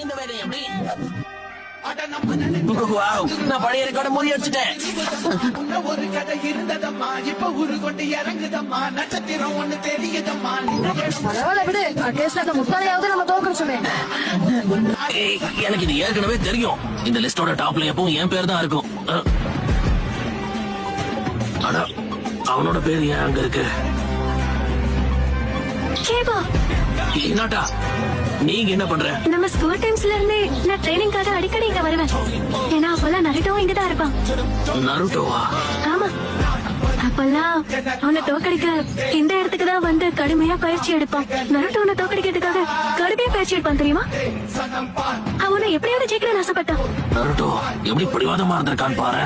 இந்த வேலை எப்படி? நான் பழைய ரெக்கார்ட முறியடிச்சிட்டேன். ஒரு கதை இருந்ததம்மா, இப்ப உரு கொண்டு இறங்குதம்மா, நட்சத்திரம் ஒண்ணு தெரியுதம்மா. பரவாயில்ல விடு, அட்லீஸ்ட் முத்தாலையாவது நம்ம தோக்கடிச்சோமே. எனக்கு இது ஏற்கனவே தெரியும். இந்த லிஸ்டோட டாப்ல எப்பவும் என் பேர் தான் இருக்கும். ஆனா அவனோட பேர் ஏன் அங்க இருக்கு? என்னடா நீங்க என்ன பண்ற? நம்ம ஸ்கூல் டைம்ஸ்ல இருந்தே நான் ட்ரைனிங்காக அடிக்கடி இங்க வருவேன். ஏன்னா அப்பெல்லாம் நருட்டோவும் இங்கதான் இருப்பான். நருட்டோவா? ஆமா, அப்பெல்லாம் அவனை தோக்கடிக்க இந்த இடத்துக்கு தான் வந்து கடுமையா பயிற்சி எடுப்பான். நருட்டோ அவனை தோக்கடிக்கிறதுக்காக கடுமையா பயிற்சி எடுப்பான் தெரியுமா? அவனை எப்படியாவது ஜெயிக்கணும்னு ஆசைப்பட்டான். நருட்டோ எப்படி பிடிவாதமா இருந்திருக்கான்னு பாரு.